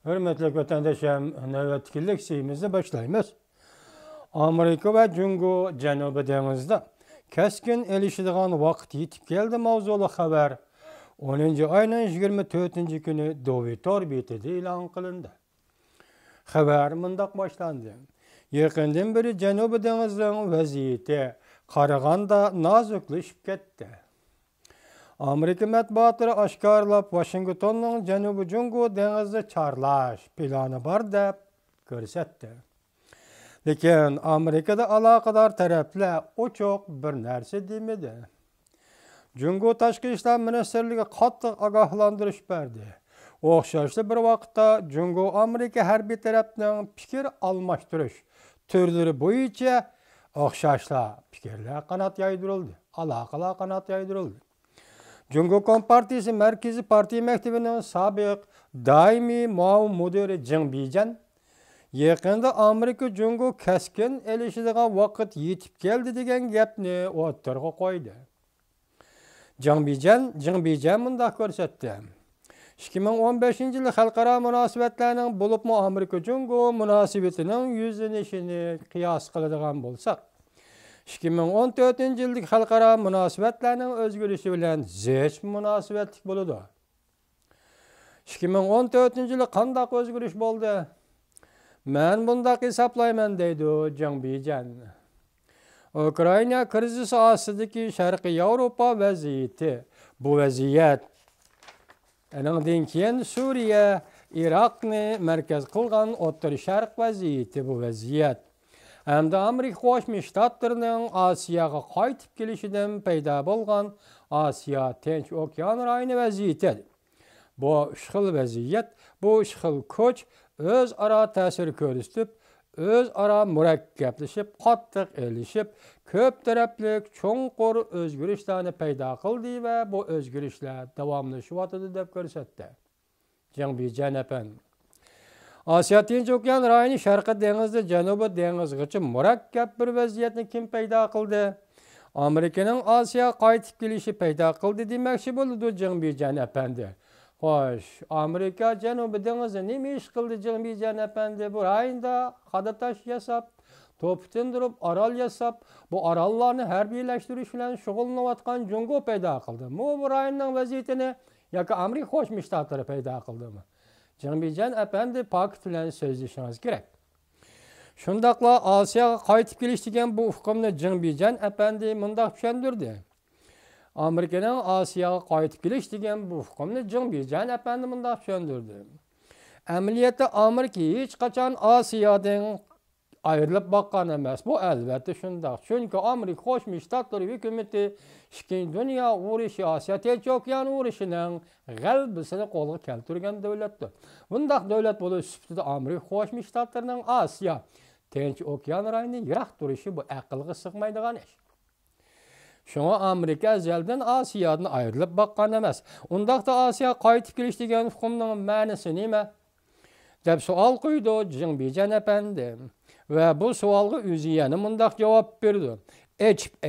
Hürmetli vatandaşım, nöbetçilik leksiyimizi başlayımız. Amerika ve Cungo Cenubi Deniz'de keskin elişidiğen vakit yetip geldi mavzulu haber 10. ayının 24. günü Dovitor bitidi ilan kılındı. Haber mındak başlandı. Yakından beri Cenubi Deniz'in vaziyeti qaraganda nazıklaşıp ketdi. Amerika matbuatları aşkarlap Washington'un Cenubi Cungo denizde çarlaş planı var dep görsetdi. Lekin Amerika'da alakadar taraflar o çok bir narsa demedi. Cungo Tashqi ishlar ministerligi qattiq agahlandirish berdi. O'xshashli bir vaqtda Cungo Amerika harbiy tarafning fikr almashtirish turlari bo'yicha o'xshashli fikrlar qanot yaydirildi. Aloqalar qanot yaydirildi. Cungo Kompartiyasi Merkezi Partiya Maktabining sobiq doimiy muavin mudiri Jing Bijan yaqinda Amerika Cungo keskin elishadigan vaqt yetib keldi degan gapni o'ttirg'a qo'ydi. Jing Bijan mundaq ko'rsatdi. 2015-yil xalqaro munosabatlarning bo'libmi Amerika Cungo munosabatining yuzlanishini qiyos qiladigan bo'lsak, 2014-yillik xalqaro munosabatlarning o'zgarishi bilan zich munosabatlik bo'ladi. 2014-yil qanday o'zgarish bo'ldi? Men bundaq hisoblayman deydi Jing Bijan. Ukraina krizisi ostidagi Sharqiy Yevropa vaziyati. Bu vaziyat andan keyin Suriya, Iroqni markaz qilgan O'rta Sharq vaziyati bu vaziyat. Hamda Amerika Qo'shma Shtatlarining Osiyoga qaytib kelishidan paydo bo'lgan Osiyo Tinch okean rayoni vaziyati. Bu xil vaziyat, bu xil ko'ch o'zaro ta'sir ko'rsatib, o'zaro murakkablashib, qattiq elishib, ko'p tarafli cho'nqur o'zgarishlarni paydo qildi va bu o'zgarishlar davomlashyapti deb ko'rsatdi. Jing Bijan apandi. Osiyo Tinch okean rayoni Sharqiy dengizda Janubiy dengizgacha murakkab bir vaziyatni kim paydo qildi? Amerikaning Osiyoga qaytib kelishi paydo qildi demoqchi bo'ldi Jing Bijan apandi. Xo'sh, Amerika Janubiy dengizda nima ish qildi Jing Bijan apandi? Bu rayonda qadatash yasab, to'ptindirib, orol yasab, bu orollarni harbiylashtirish bilan shug'ullanayotgan Jungo paydo qildi. Bu rayonning vaziyatini yoki Amerika Qo'shma Shtatlari paydo qildimi? Jing Bijan apandi pakt bilan so'zlashingiz kerak. Shundaqla Osiyoga qaytib kelish degan bu hukmni Jing Bijan apandi mundaq tushundirdi. Amerikaning Osiyoga qaytib kelish degan bu hukmni Jing Bijan apandi mundaq tushundirdi. Amaliyotda Amerika hech qachon Osiyodan ayrilib boqqan emas. Bu albatta shundaq. Chunki Amerika Qo'shma Shtatlari hukumati Ikkinchi dunyo urushi, Osiyo Tinch okean urushining g'alabasini qo'lga keltirgan davlatdir. Bundaq davlat bo'lish sifatida Amerika Qo'shma Shtatlarining Osiyo Tinch okean rayonida yiroq turishi bu aqlga sig'maydigan ish. Shunga Amerika azaldan Osiyodan ayrilib boqqan emas. Undaqda Osiyo qaytib kelish degan hukmning ma'nosi nima? deb savol qo'ydi Jing Bijan apandi. Va bu savolga o'zi yana mundaq javob berdi.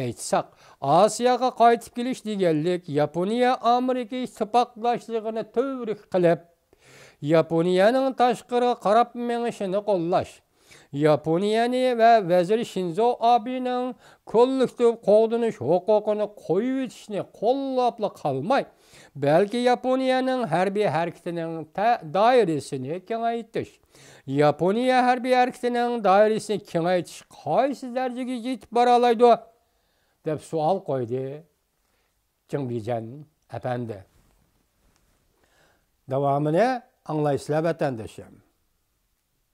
Aytsak, Osiyoga qaytib kelish deganlik Yaponiya Amerika ittifoqdoshligini tavrik qilib, Yaponiyaning tashqari qarab menishini qo'llash, Yaponiyani va vazir Shinzo Abening kollektiv qo'llanish huquqini qo'yib etishni qo'llabla qolmay, balki Yaponiyaning harbiy harakatining doirasini kengaytirish, Yaponiya harbiy harakatining doirasini kengaytirish qaysi darajaga yetib bora oladi deb savol qo'ydi Jing Bijan apandi. Davomini anglaysizlar vatandoshim.